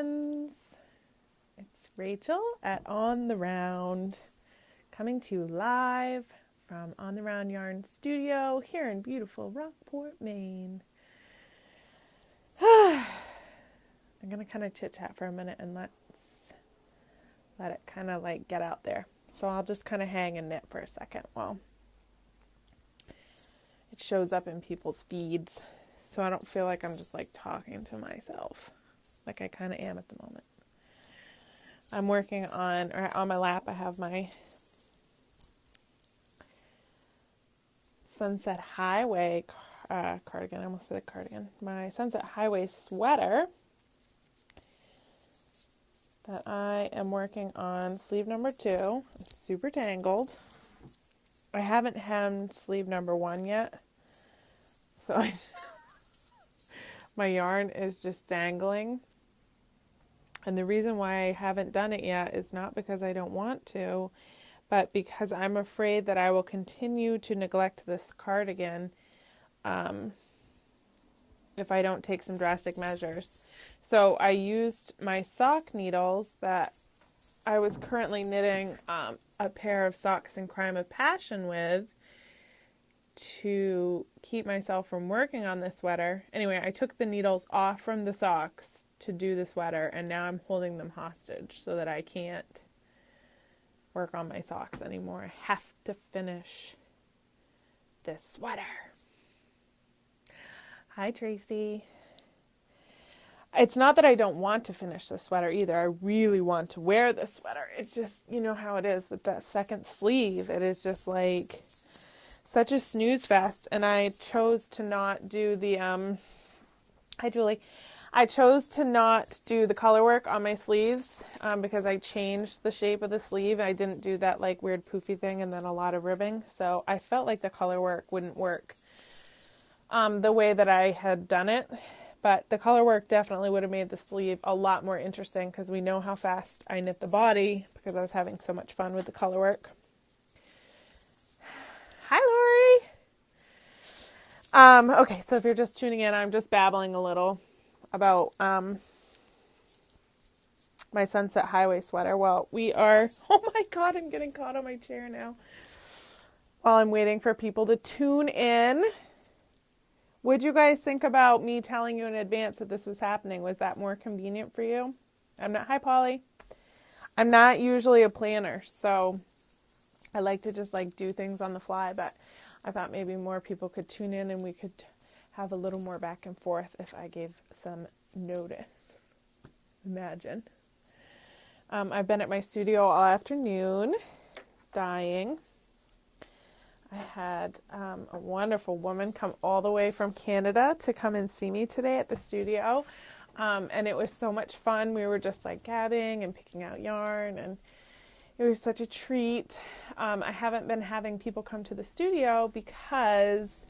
friends. It's Rachel at On the Round, coming to you live from On the Round Yarn Studio here in beautiful Rockport, Maine. I'm going to kind of chit-chat for a minute and let it kind of like get out there. So I'll just kind of hang and knit for a second while it shows up in people's feeds. So I don't feel like I'm just like talking to myself like I kind of am at the moment. I'm working on my lap, I have my Sunset Highway cardigan. I almost said cardigan. My Sunset Highway sweater that I am working on sleeve number 2. It's super tangled. I haven't hemmed sleeve number 1 yet. So my yarn is just dangling. And the reason why I haven't done it yet is not because I don't want to, but because I'm afraid that I will continue to neglect this cardigan if I don't take some drastic measures. So I used my sock needles that I was currently knitting a pair of socks in Crime of Passion with to keep myself from working on the sweater. Anyway, I took the needles off from the socks to do the sweater, and now I'm holding them hostage so that I can't work on my socks anymore. I have to finish this sweater. Hi, Tracy. It's not that I don't want to finish the sweater either. I really want to wear the sweater. It's just, you know how it is with that second sleeve. It is just like such a snooze fest. And I chose to not do the, hi Julie. I chose to not do the color work on my sleeves because I changed the shape of the sleeve. I didn't do that like weird poofy thing and then a lot of ribbing. So I felt like the color work wouldn't work the way that I had done it. But the color work definitely would have made the sleeve a lot more interesting because we know how fast I knit the body because I was having so much fun with the color work. Hi, Lori. Okay, so if you're just tuning in, I'm just babbling a little about my Sunset Highway sweater. Well, we are, oh my God, I'm getting caught on my chair now. While I'm waiting for people to tune in. Would you guys think about me telling you in advance that this was happening? Was that more convenient for you? Hi, Polly. I'm not usually a planner, so I like to just like do things on the fly, but I thought maybe more people could tune in and we could have a little more back and forth if I gave some notice. Imagine. I've been at my studio all afternoon, dyeing. I had a wonderful woman come all the way from Canada to come and see me today at the studio. And it was so much fun. We were just like gabbing and picking out yarn, and it was such a treat. I haven't been having people come to the studio because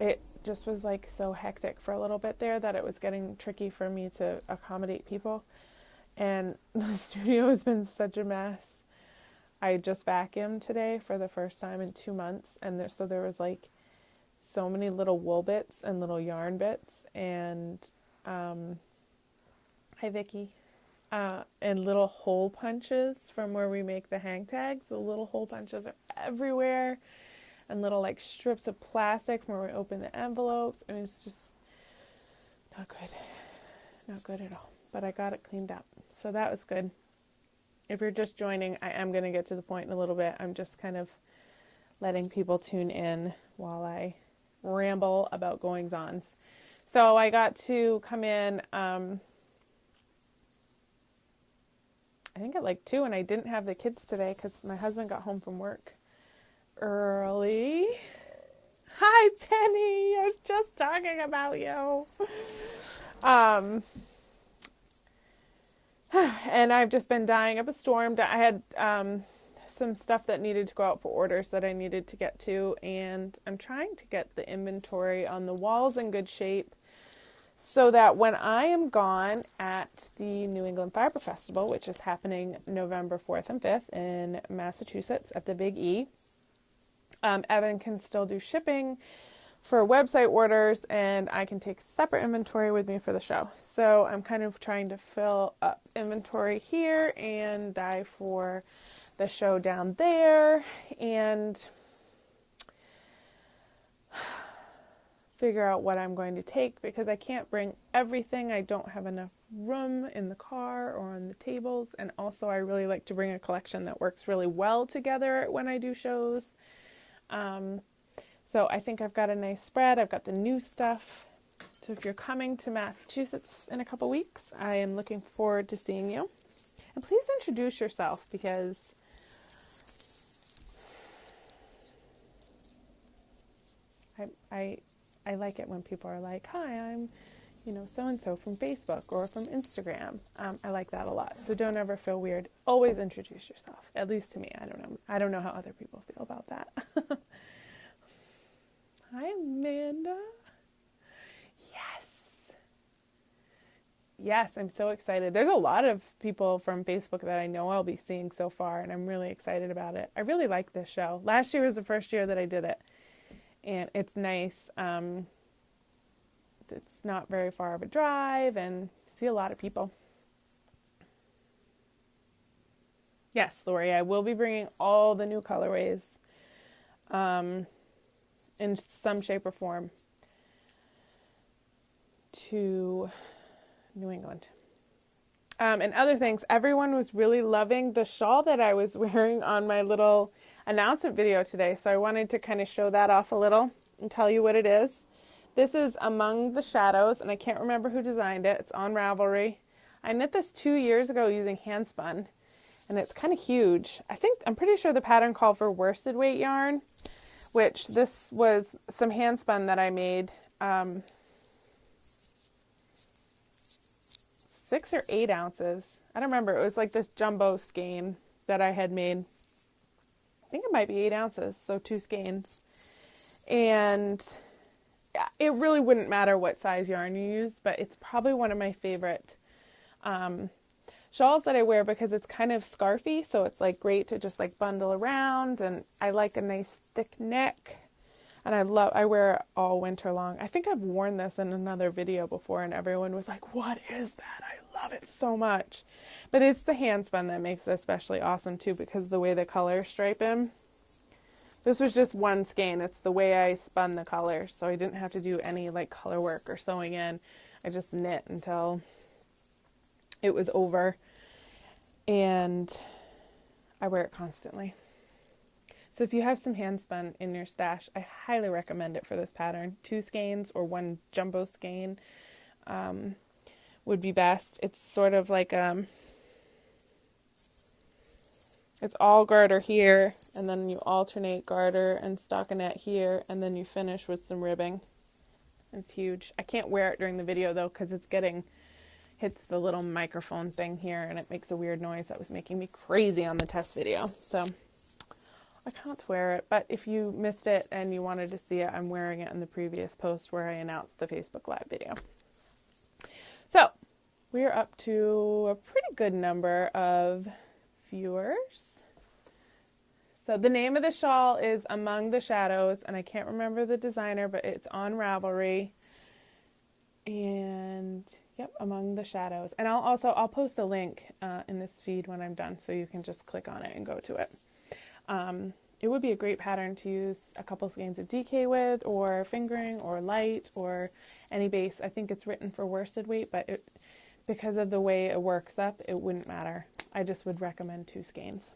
it just was like so hectic for a little bit there that it was getting tricky for me to accommodate people. And the studio has been such a mess. I just vacuumed today for the first time in 2 months, and there was like so many little wool bits and little yarn bits, and hi Vicky, and little hole punches from where we make the hang tags. The little hole punches are everywhere, and little like strips of plastic from where we open the envelopes. I mean, it's just not good at all. But I got it cleaned up, so that was good. If you're just joining, I am going to get to the point in a little bit. I'm just kind of letting people tune in while I ramble about goings-ons. So I got to come in, I think at like 2, and I didn't have the kids today because my husband got home from work early. Hi, Penny. I was just talking about you. And I've just been dyeing up a storm. I had some stuff that needed to go out for orders that I needed to get to, and I'm trying to get the inventory on the walls in good shape so that when I am gone at the New England Fiber Festival, which is happening November 4th and 5th in Massachusetts at the Big E, Evan can still do shipping for website orders, and I can take separate inventory with me for the show. So I'm kind of trying to fill up inventory here and dye for the show down there, and figure out what I'm going to take, because I can't bring everything. I don't have enough room in the car or on the tables. And also I really like to bring a collection that works really well together when I do shows. So I think I've got a nice spread. I've got the new stuff. So if you're coming to Massachusetts in a couple weeks, I am looking forward to seeing you. And please introduce yourself, because I like it when people are like, hi, I'm, so-and-so from Facebook or from Instagram. I like that a lot. So don't ever feel weird. Always introduce yourself, at least to me. I don't know. I don't know how other people feel about that. Hi, Amanda. Yes, I'm so excited. There's a lot of people from Facebook that I know I'll be seeing so far, and I'm really excited about it. I really like this show. Last year was the first year that I did it. And it's nice. It's not very far of a drive, and see a lot of people. Yes, Lori, I will be bringing all the new colorways in some shape or form to New England. And other things, everyone was really loving the shawl that I was wearing on my little announcement video today. So I wanted to kind of show that off a little and tell you what it is. This is Among the Shadows, and I can't remember who designed it. It's on Ravelry. I knit this 2 years ago using hand spun, and it's kind of huge. I'm pretty sure the pattern called for worsted weight yarn, which this was some hand spun that I made 6 or 8 ounces. I don't remember. It was like this jumbo skein that I had made. I think it might be 8 ounces, so 2 skeins. And it really wouldn't matter what size yarn you use, but it's probably one of my favorite shawls that I wear, because it's kind of scarfy, so it's like great to just like bundle around, and I like a nice thick neck, and I wear it all winter long. I think I've worn this in another video before, and everyone was like, what is that? I love it so much. But it's the hand spun that makes it especially awesome too, because the way the colors stripe in. This was just one skein. It's the way I spun the colors, so I didn't have to do any like color work or sewing in. I just knit until it was over, and I wear it constantly. So if you have some hand spun in your stash, I highly recommend it for this pattern. 2 skeins or 1 jumbo skein would be best. It's sort of like it's all garter here, and then you alternate garter and stockinette here, and then you finish with some ribbing. It's huge. I can't wear it during the video though, because it's hits the little microphone thing here, and it makes a weird noise that was making me crazy on the test video. So I can't wear it, but if you missed it and you wanted to see it, I'm wearing it in the previous post where I announced the Facebook Live video. So we are up to a pretty good number of viewers. So the name of the shawl is Among the Shadows, and I can't remember the designer, but it's on Ravelry. And yep, Among the Shadows. And I'll post a link in this feed when I'm done, so you can just click on it and go to it. It would be a great pattern to use a couple skeins of DK with, or fingering, or light, or any base. I think it's written for worsted weight, but because of the way it works up, it wouldn't matter. I just would recommend 2 skeins.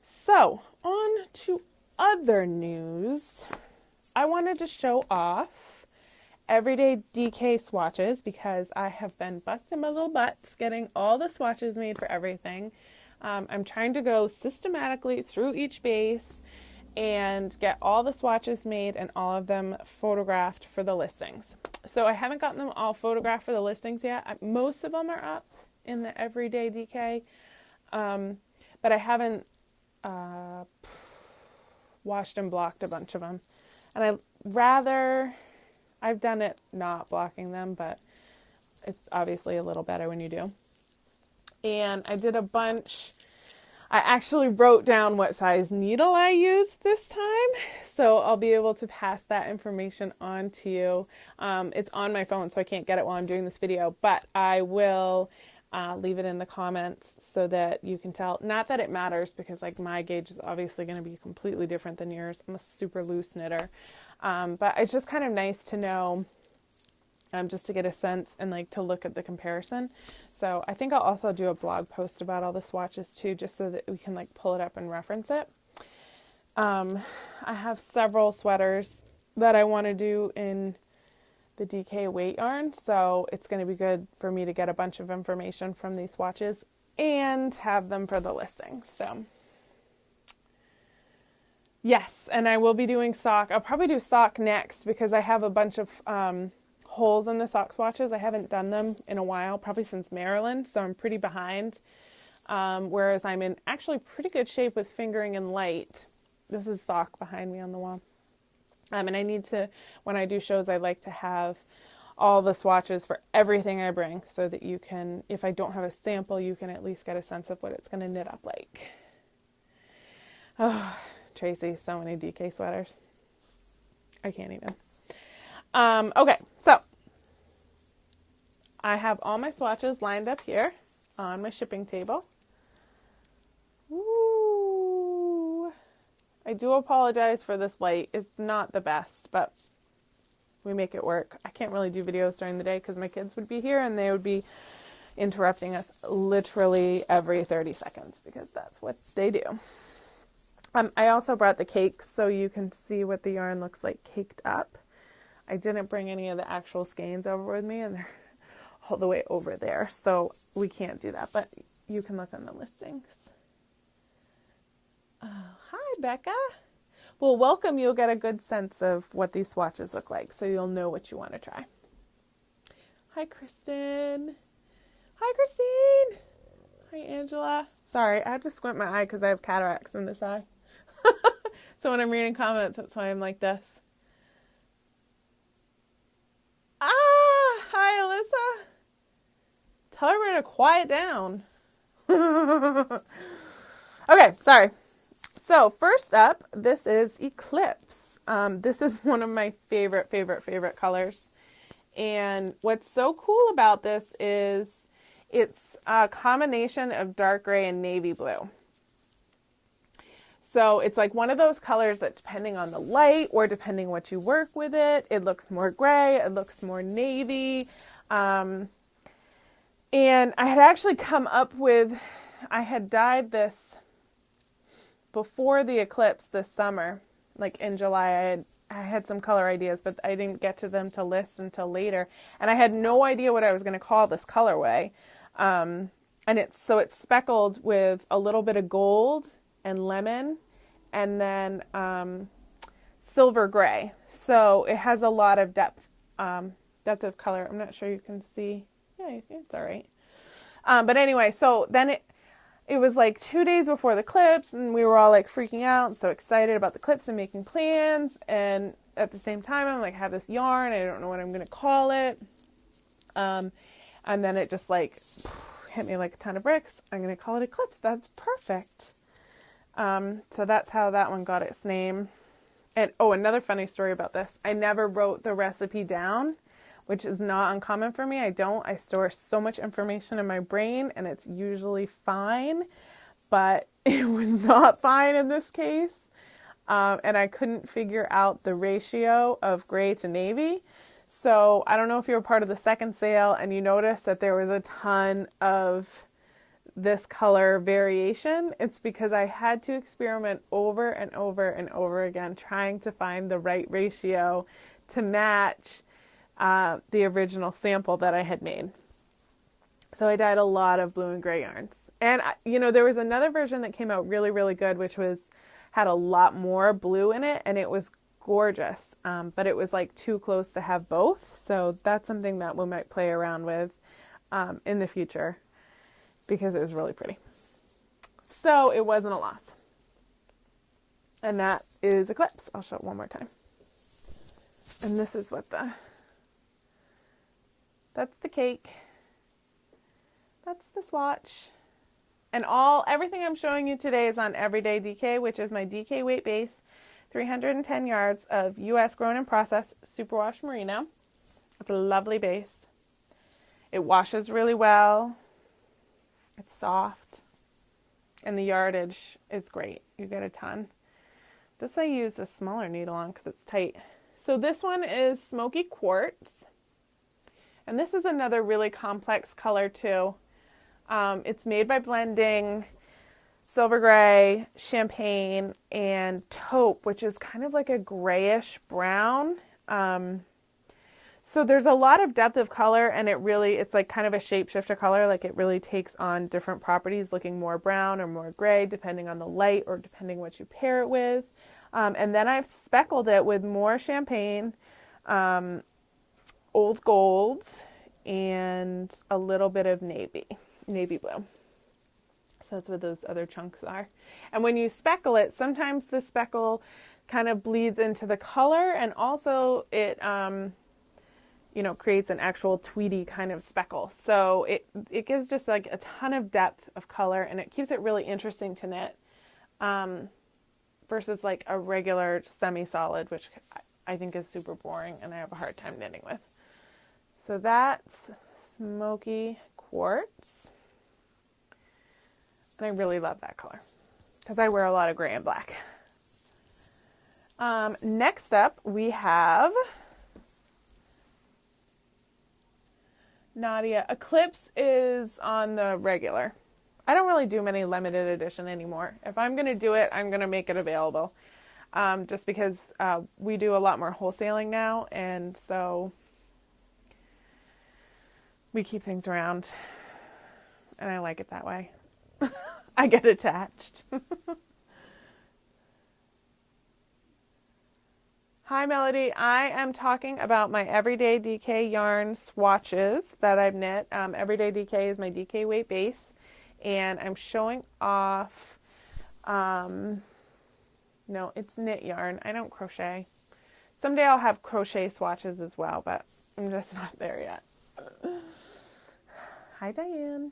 So, on to other news. I wanted to show off everyday DK swatches, because I have been busting my little butts getting all the swatches made for everything. I'm trying to go systematically through each base and get all the swatches made and all of them photographed for the listings. So I haven't gotten them all photographed for the listings yet. Most of them are up in the everyday DK, but I haven't washed and blocked a bunch of them. And I've done it not blocking them, but it's obviously a little better when you do. And I did a bunch. I actually wrote down what size needle I used this time, so I'll be able to pass that information on to you. It's on my phone, so I can't get it while I'm doing this video, but I will leave it in the comments so that you can tell. Not that it matters, because like my gauge is obviously going to be completely different than yours. I'm a super loose knitter, but it's just kind of nice to know, just to get a sense and like to look at the comparison. So I think I'll also do a blog post about all the swatches too, just so that we can like pull it up and reference it. I have several sweaters that I want to do in the DK weight yarn, so it's going to be good for me to get a bunch of information from these swatches and have them for the listing. So yes, and I will be doing sock. I'll probably do sock next, because I have a bunch of holes in the sock swatches. I haven't done them in a while, probably since Maryland, so I'm pretty behind. Whereas I'm in actually pretty good shape with fingering and light. This is sock behind me on the wall. And I need to, when I do shows, I like to have all the swatches for everything I bring, so that you can, if I don't have a sample, you can at least get a sense of what it's going to knit up like. Oh, Tracy, so many DK sweaters. I can't even. Okay, so I have all my swatches lined up here on my shipping table. Ooh. I do apologize for this light. It's not the best, but we make it work. I can't really do videos during the day because my kids would be here and they would be interrupting us literally every 30 seconds, because that's what they do. I also brought the cakes so you can see what the yarn looks like caked up. I didn't bring any of the actual skeins over with me, and they're all the way over there, so we can't do that, but you can look on the listings. Hi, Becca. Well, welcome. You'll get a good sense of what these swatches look like, so you'll know what you want to try. Hi, Kristen. Hi, Christine. Hi, Angela. Sorry, I have to squint my eye because I have cataracts in this eye. So when I'm reading comments, that's why I'm like this. Hi, Alyssa. Tell everyone to quiet down. Okay, sorry. So first up, this is Eclipse. This is one of my favorite colors. And what's so cool about this is it's a combination of dark gray and navy blue. So it's like one of those colors that, depending on the light or depending what you work with it, it looks more gray, it looks more navy. And I had actually come up with, I had dyed this before the eclipse this summer, like in July. I had some color ideas, but I didn't get to them to list until later. And I had no idea what I was going to call this colorway. And it's speckled with a little bit of gold and lemon, and then silver gray. So it has a lot of depth of color. I'm not sure you can see. Yeah, it's all right. But anyway, so then it was like 2 days before the eclipse, and we were all like freaking out and so excited about the eclipse and making plans. And at the same time, I'm like, I have this yarn. I don't know what I'm going to call it. And then it just like hit me like a ton of bricks. I'm going to call it Eclipse. That's perfect. So that's how that one got its name. And oh, another funny story about this. I never wrote the recipe down, which is not uncommon for me. I store so much information in my brain, and it's usually fine, but it was not fine in this case. And I couldn't figure out the ratio of gray to navy. So I don't know if you were part of the second sale and you noticed that there was a ton of this color variation. It's because I had to experiment over and over and over again, trying to find the right ratio to match the original sample that I had made. So I dyed a lot of blue and gray yarns. And, there was another version that came out really, really good, which had a lot more blue in it, and it was gorgeous. But it was like too close to have both. So that's something that we might play around with in the future, because it was really pretty. So it wasn't a loss. And that is Eclipse. I'll show it one more time. And this is what that's the cake. That's the swatch. And everything I'm showing you today is on Everyday DK, which is my DK weight base, 310 yards of U.S. grown and processed superwash merino. It's a lovely base. It washes really well. It's soft. And the yardage is great. You get a ton. This I use a smaller needle on because it's tight. So this one is Smoky Quartz. And this is another really complex color too. It's made by blending silver gray, champagne, and taupe, which is kind of like a grayish brown. So there's a lot of depth of color, and it's like kind of a shapeshifter color. Like it really takes on different properties, looking more brown or more gray, depending on the light or depending what you pair it with. And then I've speckled it with more champagne, old gold, and a little bit of navy blue. So that's what those other chunks are. And when you speckle it, sometimes the speckle kind of bleeds into the color, and also it creates an actual tweedy kind of speckle. So it gives just like a ton of depth of color, and it keeps it really interesting to knit versus like a regular semi-solid, which I think is super boring and I have a hard time knitting with. So that's Smoky Quartz. And I really love that color because I wear a lot of gray and black. Next up, we have Nadia. Eclipse is on the regular. I don't really do many limited edition anymore. If I'm going to do it, I'm going to make it available. Just because we do a lot more wholesaling now, and so we keep things around, and I like it that way. I get attached. Hi, Melody. I am talking about my Everyday DK yarn swatches that I've knit. Everyday DK is my DK weight base, and I'm showing off, no, it's knit yarn. I don't crochet. Someday I'll have crochet swatches as well, but I'm just not there yet. Hi, Diane.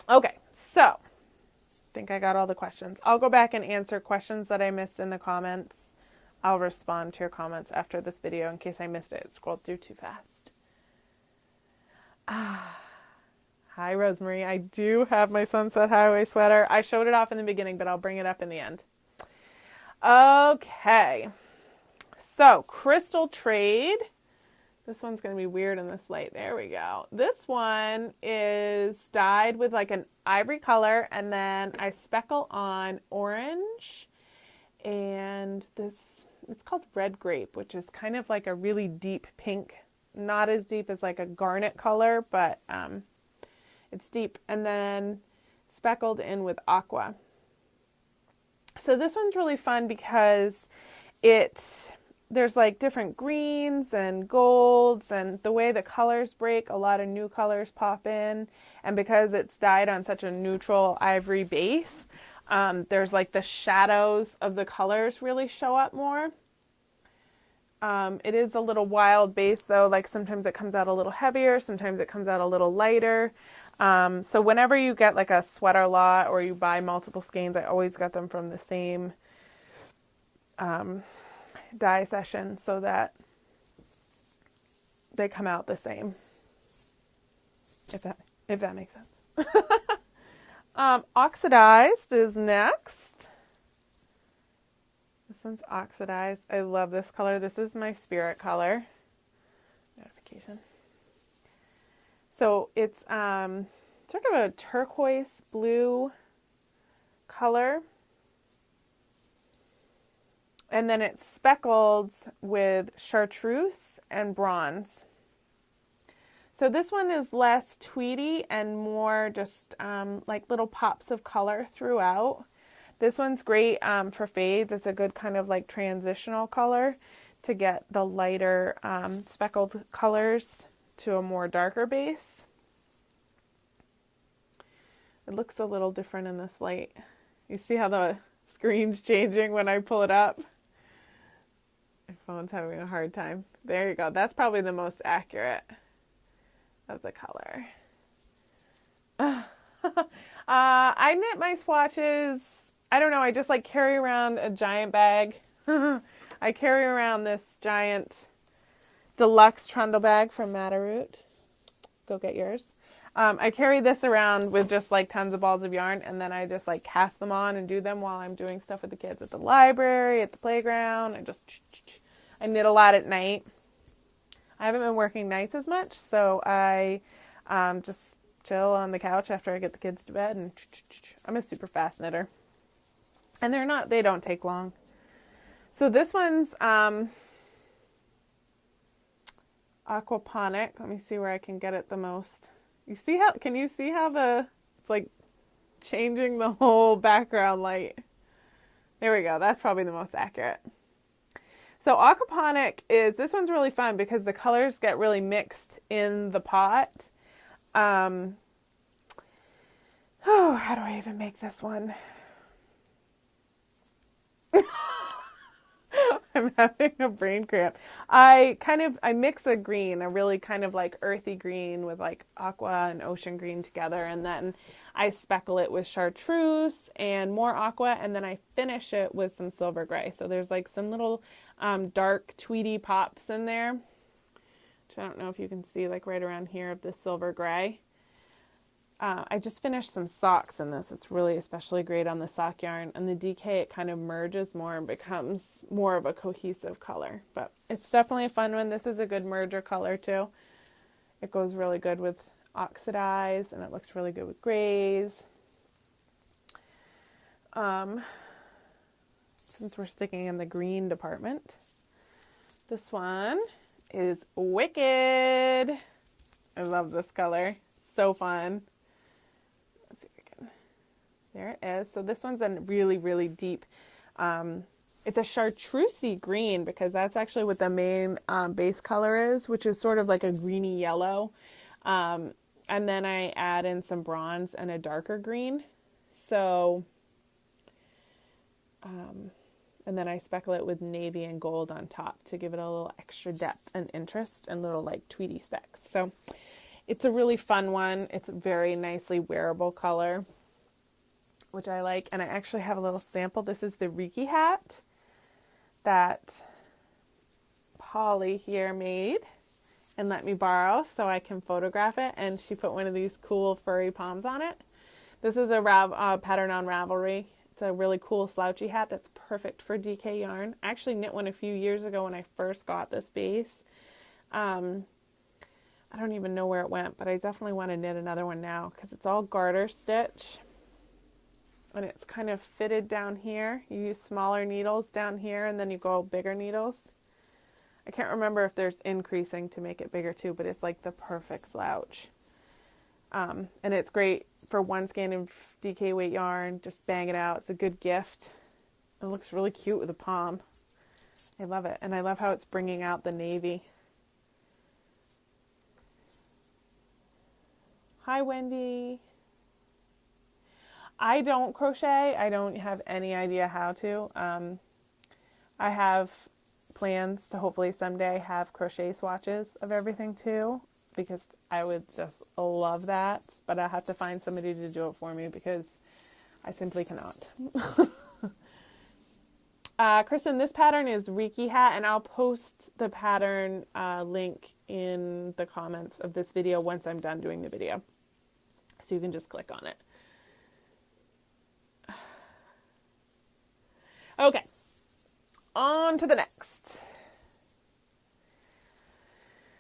Okay, so I think I got all the questions. I'll go back and answer questions that I missed in the comments. I'll respond to your comments after this video in case I missed it. It scrolled through too fast. Hi, Rosemary. I do have my Sunset Highway sweater. I showed it off in the beginning, but I'll bring it up in the end. Okay. So, Crystal Trade. This one's going to be weird in this light. There we go. This one is dyed with like an ivory color, and then I speckle on orange. And it's called Red Grape, which is kind of like a really deep pink. Not as deep as like a garnet color, but it's deep. And then speckled in with aqua. So this one's really fun because there's like different greens and golds, and the way the colors break, a lot of new colors pop in. And because it's dyed on such a neutral ivory base, there's like the shadows of the colors really show up more. It is a little wild base though, like sometimes it comes out a little heavier, sometimes it comes out a little lighter. So whenever you get like a sweater lot or you buy multiple skeins, I always get them from the same dye session so that they come out the same, if that makes sense. Oxidized is next. This one's oxidized. I love this color. This is my spirit color. Notification. So it's sort of a turquoise blue color. And then it's speckled with chartreuse and bronze. So this one is less tweedy and more just like little pops of color throughout. This one's great for fades. It's a good kind of like transitional color to get the lighter speckled colors to a more darker base. It looks a little different in this light. You see how the screen's changing when I pull it up? My phone's having a hard time. There you go. That's probably the most accurate of the color. I knit my swatches. I don't know. I just like carry around a giant bag. I carry around this giant deluxe trundle bag from Matterroot. Go get yours. I carry this around with just like tons of balls of yarn, and then I just like cast them on and do them while I'm doing stuff with the kids at the library, at the playground. I knit a lot at night. I haven't been working nights as much, so I just chill on the couch after I get the kids to bed, and I'm a super fast knitter. And they don't take long. So this one's aquaponic. Let me see where I can get it the most. Can you see how it's like changing the whole background light? There we go. That's probably the most accurate. So aquaponic this one's really fun because the colors get really mixed in the pot. How do I even make this one? I'm having a brain cramp. I mix a green, a really kind of like earthy green with like aqua and ocean green together, and then I speckle it with chartreuse and more aqua, and then I finish it with some silver gray. So there's like some little dark tweedy pops in there, which I don't know if you can see, like right around here of the silver gray. I just finished some socks in this. It's really especially great on the sock yarn. And the DK, it kind of merges more and becomes more of a cohesive color. But it's definitely a fun one. This is a good merger color too. It goes really good with oxidized, and it looks really good with grays. Since we're sticking in the green department, this one is Wicked. I love this color. So fun. There it is. So this one's a really, really deep, it's a chartreusey green, because that's actually what the main base color is, which is sort of like a greeny yellow. And then I add in some bronze and a darker green. So, and then I speckle it with navy and gold on top to give it a little extra depth and interest and little like tweedy specks. So it's a really fun one. It's a very nicely wearable color, which I like. And I actually have a little sample. This is the Reiki hat that Polly here made and let me borrow so I can photograph it. And she put one of these cool furry palms on it. This is a pattern on Ravelry. It's a really cool slouchy hat that's perfect for DK yarn. I actually knit one a few years ago when I first got this base. I don't even know where it went, but I definitely want to knit another one now because it's all garter stitch. And it's kind of fitted down here. You use smaller needles down here, and then you go bigger needles. I can't remember if there's increasing to make it bigger too, but it's like the perfect slouch. And it's great for one skein of DK weight yarn. Just bang it out. It's a good gift. It looks really cute with a palm. I love it. And I love how it's bringing out the navy. Hi, Wendy. I don't crochet. I don't have any idea how to. I have plans to hopefully someday have crochet swatches of everything too, because I would just love that. But I have to find somebody to do it for me because I simply cannot. Kristen, this pattern is Reiki hat, and I'll post the pattern link in the comments of this video once I'm done doing the video. So you can just click on it. Okay, on to the next.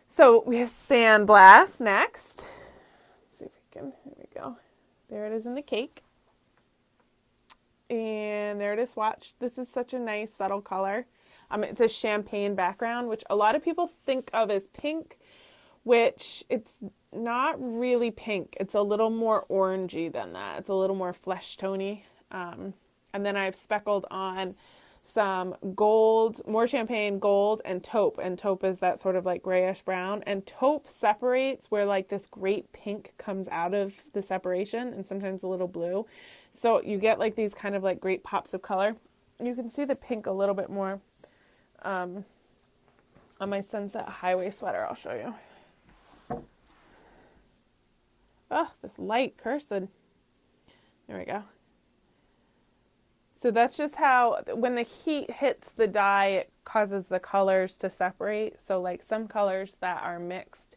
So we have Sandblast next. Let's see if we can, there we go. There it is in the cake. And there it is swatched. This is such a nice subtle color. It's a champagne background, which a lot of people think of as pink, which it's not really pink. It's a little more orangey than that. It's a little more flesh tony. And then I've speckled on some gold, more champagne, gold, and taupe. And taupe is that sort of like grayish brown. And taupe separates where like this great pink comes out of the separation, and sometimes a little blue. So you get like these kind of like great pops of color. You can see the pink a little bit more on my Sunset Highway sweater. I'll show you. Oh, this light cursed. There we go. So that's just how, when the heat hits the dye, it causes the colors to separate. So like some colors that are mixed,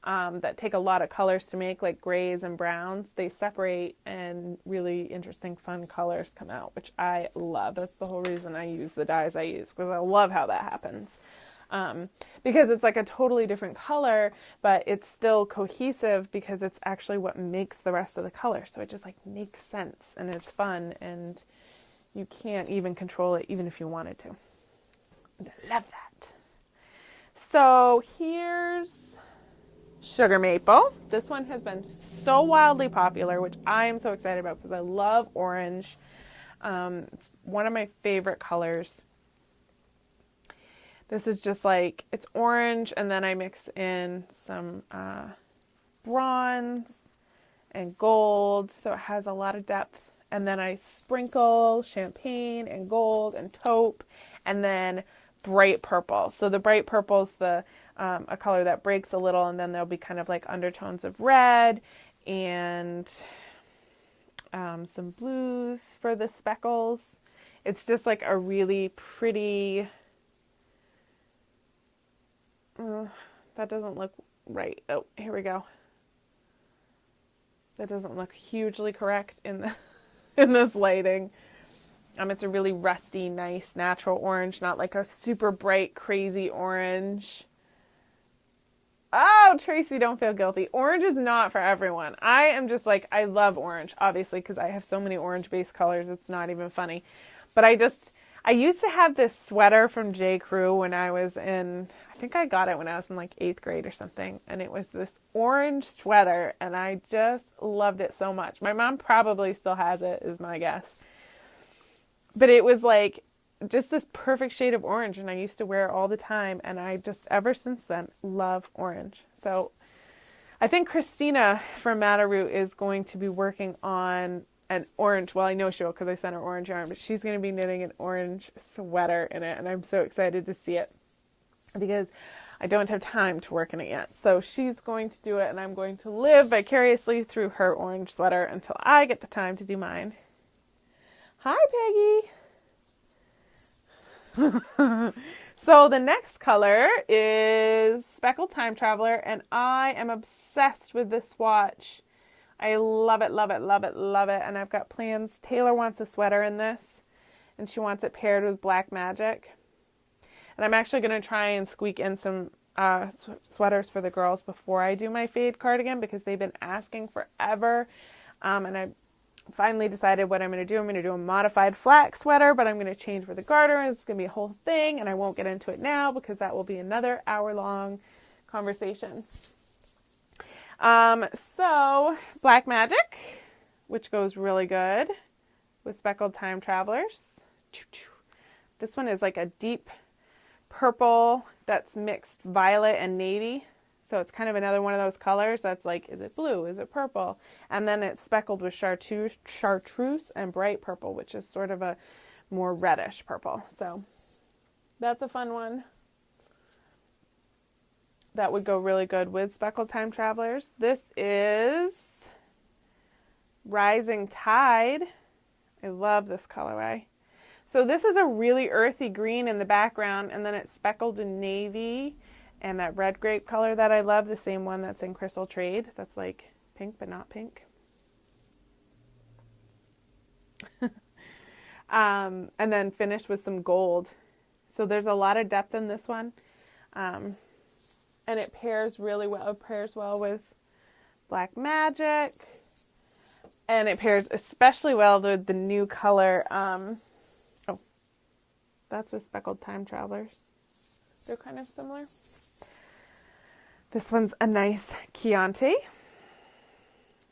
that take a lot of colors to make, like grays and browns, they separate and really interesting, fun colors come out, which I love. That's the whole reason I use the dyes I use, because I love how that happens. Because it's like a totally different color, but it's still cohesive because it's actually what makes the rest of the color. So it just like makes sense and it's fun, and you can't even control it even if you wanted to. And I love that. So here's Sugar Maple. This one has been so wildly popular, which I am so excited about because I love orange. It's one of my favorite colors. This is just like, it's orange, and then I mix in some bronze and gold, so it has a lot of depth. And then I sprinkle champagne and gold and taupe, and then bright purple. So the bright purple is the a color that breaks a little, and then there'll be kind of like undertones of red and some blues for the speckles. It's just like a really pretty... that doesn't look right. Oh, here we go. That doesn't look hugely correct in the in this lighting. It's a really rusty, nice, natural orange, not like a super bright, crazy orange. Oh, Tracy, don't feel guilty. Orange is not for everyone. I am just like, I love orange, obviously, because I have so many orange-based colors. It's not even funny. But I used to have this sweater from J. Crew when I was in, I think I got it when I was in like 8th grade or something. And it was this orange sweater, and I just loved it so much. My mom probably still has it, is my guess. But it was like just this perfect shade of orange, and I used to wear it all the time. And I just, ever since then, love orange. So I think Christina from Matterroot is going to be working on an orange, well, I know she will because I sent her orange yarn, but she's going to be knitting an orange sweater in it, and I'm so excited to see it because I don't have time to work in it yet. So she's going to do it, and I'm going to live vicariously through her orange sweater until I get the time to do mine. Hi, Peggy! So the next color is Speckled Time Traveler, and I am obsessed with this swatch. I love it, love it, love it, love it. And I've got plans. Taylor wants a sweater in this, and she wants it paired with Black Magic. And I'm actually going to try and squeak in some sweaters for the girls before I do my fade cardigan, because they've been asking forever. And I finally decided what I'm going to do. I'm going to do a modified flax sweater, but I'm going to change for the garter. It's going to be a whole thing, and I won't get into it now because that will be another hour-long conversation. So Black Magic, which goes really good with Speckled Time Travelers. This one is like a deep purple that's mixed violet and navy. So it's kind of another one of those colors that's like, is it blue? Is it purple? And then it's speckled with chartreuse and bright purple, which is sort of a more reddish purple. So that's a fun one. That would go really good with Speckled Time Travelers. This is Rising Tide. I love this colorway. So this is a really earthy green in the background, and then it's speckled in navy and that red grape color that I love, the same one that's in Crystal Trade. That's like pink but not pink. And then finished with some gold. So there's a lot of depth in this one. And it pairs really well. It pairs well with Black Magic. And it pairs especially well with the new color. Oh, that's with Speckled Time Travelers. They're kind of similar. This one's a nice Chianti,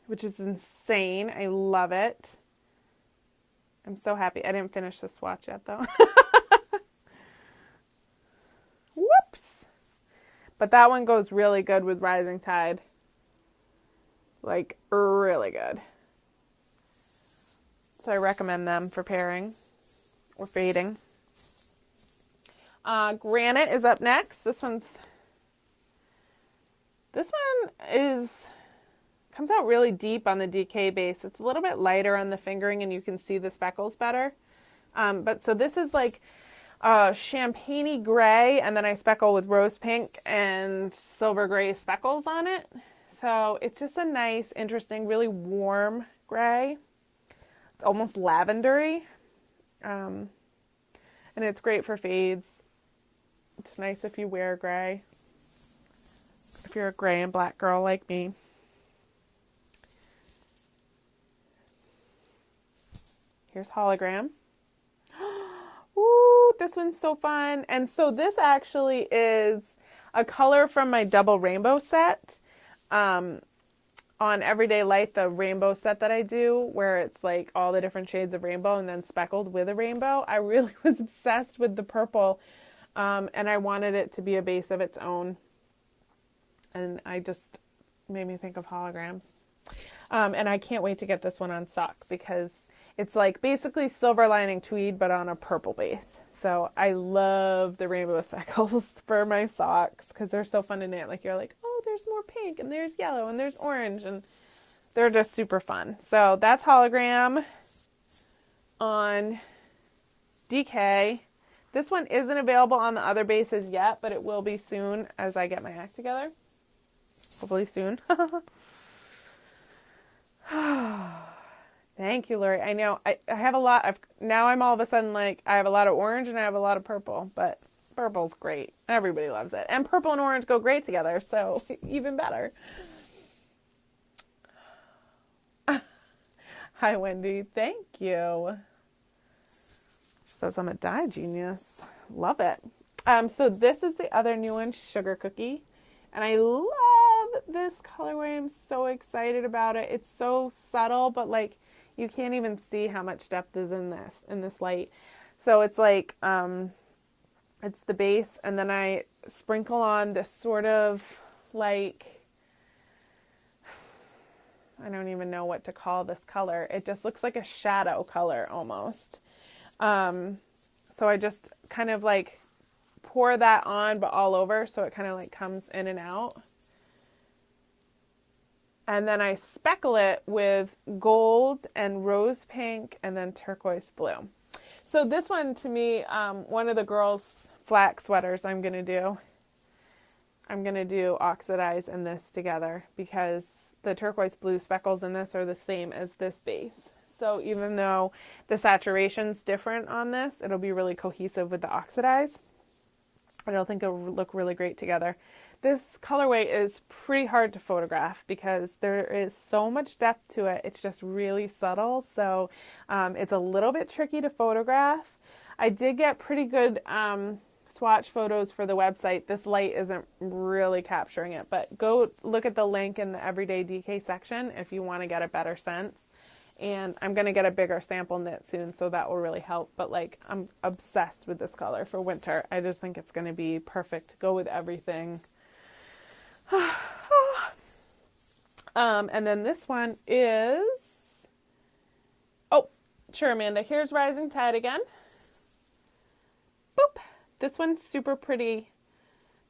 which is insane. I love it. I'm so happy. I didn't finish the swatch yet, though. Whoops. But that one goes really good with Rising Tide. Like, really good. So I recommend them for pairing or fading. Granite is up next. This one is Comes out really deep on the DK base. It's a little bit lighter on the fingering and you can see the speckles better. But so this is like champagne-y gray, and then I speckle with rose pink and silver gray speckles on it. So it's just a nice, interesting, really warm gray. It's almost lavendery. And it's great for fades. It's nice if you wear gray. If you're a gray and black girl like me. Here's hologram. Ooh, this one's so fun. And so this actually is a color from my double rainbow set. On Everyday Light, the rainbow set that I do, where it's like all the different shades of rainbow and then speckled with a rainbow. I really was obsessed with the purple, and I wanted it to be a base of its own. And I just made me think of holograms. And I can't wait to get this one on sock because it's like basically silver lining tweed, but on a purple base. So I love the rainbow speckles for my socks because they're so fun to knit. Like you're like, oh, there's more pink and there's yellow and there's orange, and they're just super fun. So that's hologram on DK. This one isn't available on the other bases yet, but it will be soon as I get my act together. Hopefully soon. Thank you, Lori. I know I have a lot of, now I'm all of a sudden like, I have a lot of orange and I have a lot of purple, but purple's great. Everybody loves it. And purple and orange go great together, so even better. Hi, Wendy. Thank you. Says I'm a dye genius. Love it. So this is the other new one, Sugar Cookie. And I love this colorway. I'm so excited about it. It's so subtle, but like, you can't even see how much depth is in this light. So it's like, it's the base, and then I sprinkle on this sort of like, I don't even know what to call this color. It just looks like a shadow color almost. So I just kind of like pour that on, but all over, so it kind of like comes in and out. And then I speckle it with gold and rose pink and then turquoise blue. So this one to me, one of the girls' flax sweaters I'm going to do oxidize in this together because the turquoise blue speckles in this are the same as this base. So even though the saturation's different on this, it'll be really cohesive with the oxidize. I don't think it'll look really great together. This colorway is pretty hard to photograph because there is so much depth to it. It's just really subtle. So it's a little bit tricky to photograph. I did get pretty good swatch photos for the website. This light isn't really capturing it, but go look at the link in the Everyday DK section if you want to get a better sense. And I'm going to get a bigger sample knit soon, so that will really help. But like, I'm obsessed with this color for winter. I just think it's going to be perfect to go with everything. And then this one is, oh, sure, Amanda. Here's Rising Tide again. Boop. This one's super pretty.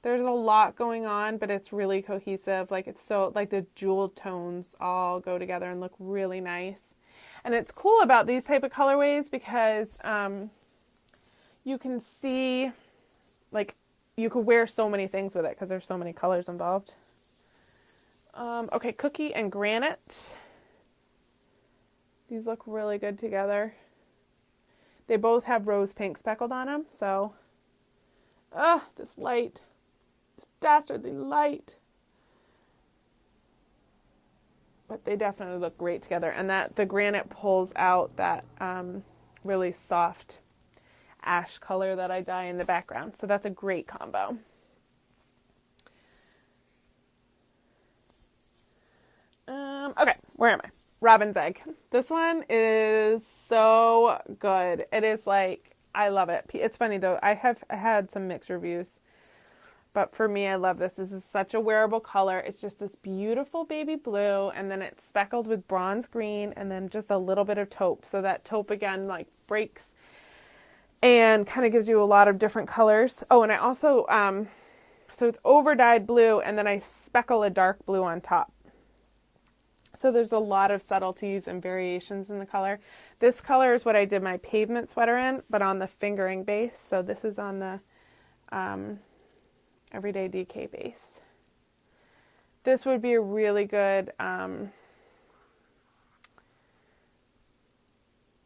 There's a lot going on, but it's really cohesive. Like, it's so, like, the jewel tones all go together and look really nice. And it's cool about these type of colorways because you can see, like, you could wear so many things with it because there's so many colors involved. Okay, Cookie and Granite. These look really good together. They both have rose pink speckled on them, so, this light, this dastardly light. But they definitely look great together, and that the Granite pulls out that really soft ash color that I dye in the background. So that's a great combo. Okay, where am I? Robin's Egg. This one is so good. It is like, I love it. It's funny though, I had some mixed reviews, but for me, I love this. This is such a wearable color. It's just this beautiful baby blue, and then it's speckled with bronze green, and then just a little bit of taupe. So that taupe again, like, breaks and kind of gives you a lot of different colors. Oh, and I also, so it's over dyed blue, and then I speckle a dark blue on top. So there's a lot of subtleties and variations in the color. This color is what I did my pavement sweater in, but on the fingering base. So this is on the Everyday DK base. This would be a really good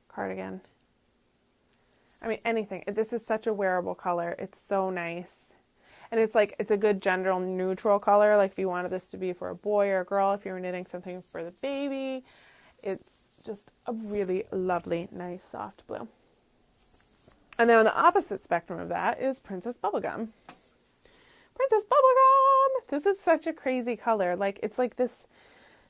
cardigan. I mean, anything. This is such a wearable color. It's so nice. And it's like, it's a good gender neutral color. Like if you wanted this to be for a boy or a girl, if you were knitting something for the baby, it's just a really lovely, nice, soft blue. And then on the opposite spectrum of that is Princess Bubblegum. Princess Bubblegum! This is such a crazy color. Like, it's like this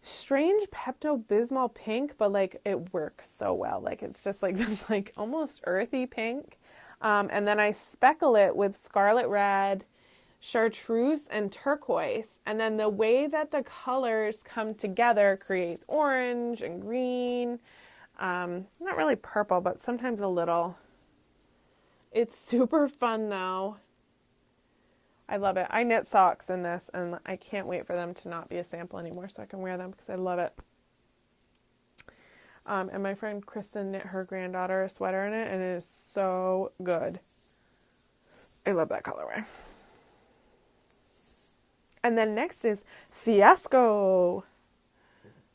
strange Pepto-Bismol pink, but like it works so well. Like it's just like this like almost earthy pink. And then I speckle it with Scarlet Red, Chartreuse, and Turquoise. And then the way that the colors come together creates orange and green. Not really purple, but sometimes a little. It's super fun though. I love it. I knit socks in this, and I can't wait for them to not be a sample anymore so I can wear them because I love it. And my friend Kristen knit her granddaughter a sweater in it, and it is so good. I love that colorway. And then next is Fiasco.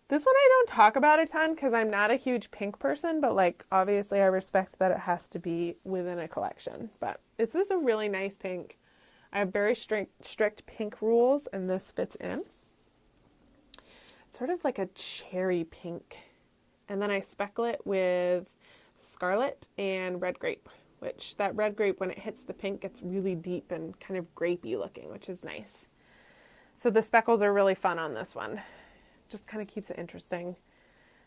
This one I don't talk about a ton because I'm not a huge pink person, but like obviously I respect that it has to be within a collection. But this is a really nice pink. I have very strict pink rules, and this fits in. It's sort of like a cherry pink. And then I speckle it with Scarlet and Red Grape, which that Red Grape, when it hits the pink, gets really deep and kind of grapey looking, which is nice. So the speckles are really fun on this one. Just kind of keeps it interesting,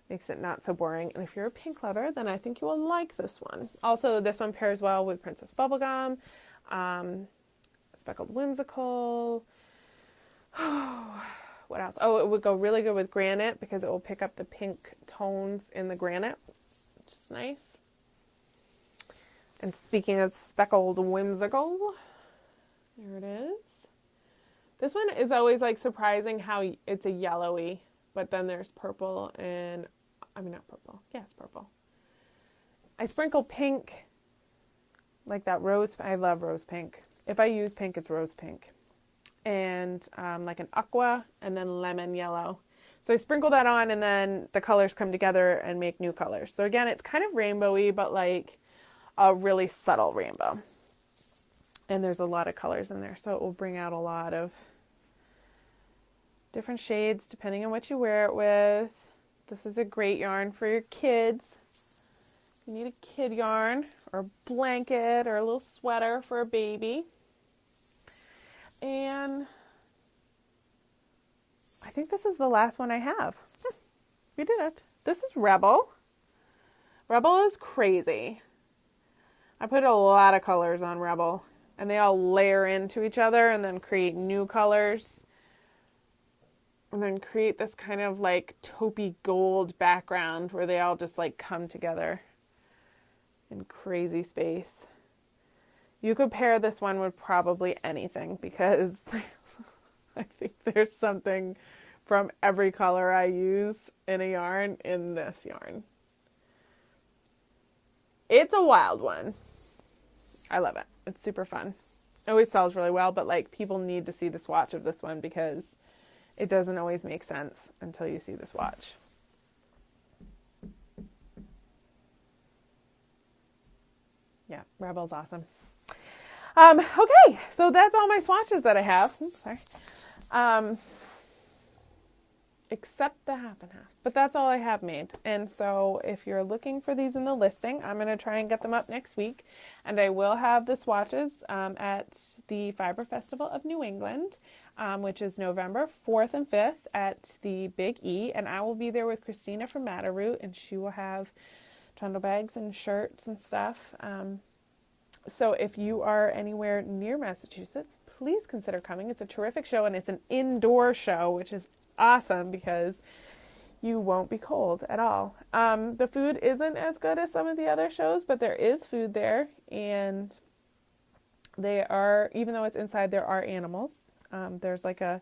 makes it not so boring. And if you're a pink lover, then I think you will like this one. Also, this one pairs well with Princess Bubblegum, Speckled Whimsical. What else? Oh, it would go really good with Granite because it will pick up the pink tones in the granite, which is nice. And speaking of Speckled Whimsical, there it is. This one is always like surprising how it's a yellowy, but then there's purple and, I mean not purple, yeah it's purple. I sprinkle pink, like that rose, I love rose pink. If I use pink, it's rose pink. And like an aqua, and then lemon yellow. So I sprinkle that on, and then the colors come together and make new colors. So again, it's kind of rainbowy, but like a really subtle rainbow. And there's a lot of colors in there, so it will bring out a lot of different shades depending on what you wear it with. This is a great yarn for your kids. You need a kid yarn, or a blanket, or a little sweater for a baby. And I think this is the last one I have. We did it. This is Rebel. Rebel is crazy. I put a lot of colors on Rebel, and they all layer into each other and then create new colors. And then create this kind of like taupey gold background where they all just like come together in crazy space. You could pair this one with probably anything because I think there's something from every color I use in a yarn in this yarn. It's a wild one. I love it. It's super fun. It always sells really well, but like people need to see the swatch of this one because it doesn't always make sense until you see the swatch. Yeah, Rebel's awesome. Okay, so that's all my swatches that I have. Oops, sorry. Except the half and halves, but that's all I have made. And so if you're looking for these in the listing, I'm going to try and get them up next week. And I will have the swatches at the Fiber Festival of New England, which is November 4th and 5th at the Big E. And I will be there with Christina from Matterroot, and she will have trundle bags and shirts and stuff. So if you are anywhere near Massachusetts, please consider coming. It's a terrific show, and it's an indoor show, which is awesome because you won't be cold at all. The food isn't as good as some of the other shows, but there is food there, and they are, even though it's inside, there are animals. There's like a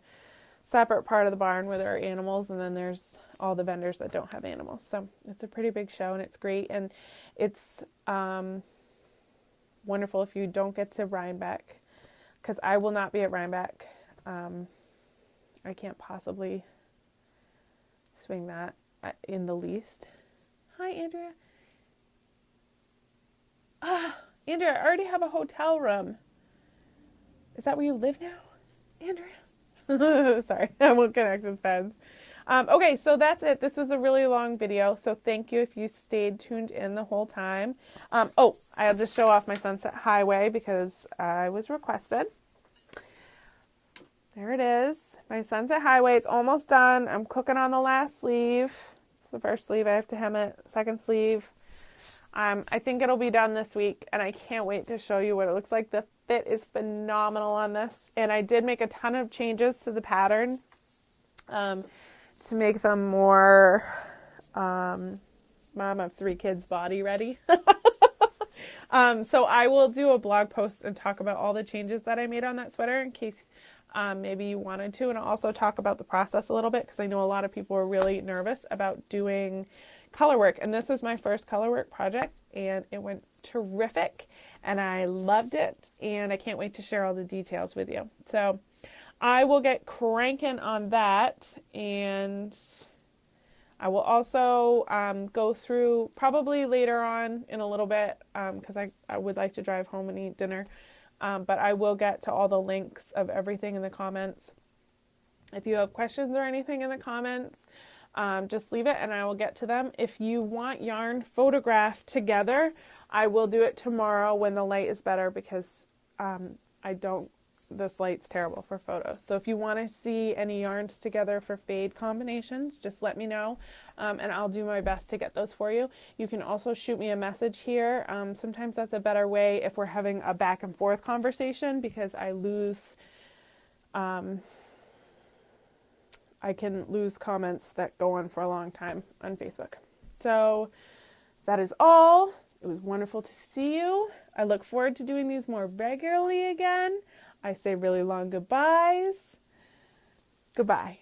separate part of the barn where there are animals, and then there's all the vendors that don't have animals. So it's a pretty big show, and it's great, and it's wonderful if you don't get to Rhinebeck, because I will not be at Rhinebeck. I can't possibly swing that in the least. Hi, Andrea. Andrea, I already have a hotel room. Is that where you live now, Andrea? Sorry, I won't connect with friends. Okay, so that's it. This was a really long video, so thank you if you stayed tuned in the whole time. I'll just show off my Sunset Highway because I was requested. There it is, my Sunset Highway. It's almost done. I'm cooking on the last sleeve. It's the first sleeve. I have to hem it. Second sleeve. I think it'll be done this week, and I can't wait to show you what it looks like. The fit is phenomenal on this, and I did make a ton of changes to the pattern to make them more mom of 3 kids body ready. So I will do a blog post and talk about all the changes that I made on that sweater in case maybe you wanted to, and I'll also talk about the process a little bit because I know a lot of people are really nervous about doing color work, and this was my first color work project, and it went terrific, and I loved it, and I can't wait to share all the details with you. So I will get cranking on that, and I will also go through probably later on in a little bit because I would like to drive home and eat dinner, but I will get to all the links of everything in the comments. If you have questions or anything in the comments, just leave it and I will get to them. If you want yarn photographed together, I will do it tomorrow when the light is better because this light's terrible for photos. So if you want to see any yarns together for fade combinations, just let me know and I'll do my best to get those for you. You can also shoot me a message here. Sometimes that's a better way if we're having a back and forth conversation because I can lose comments that go on for a long time on Facebook. So that is all. It was wonderful to see you. I look forward to doing these more regularly again. I say really long goodbyes. Goodbye.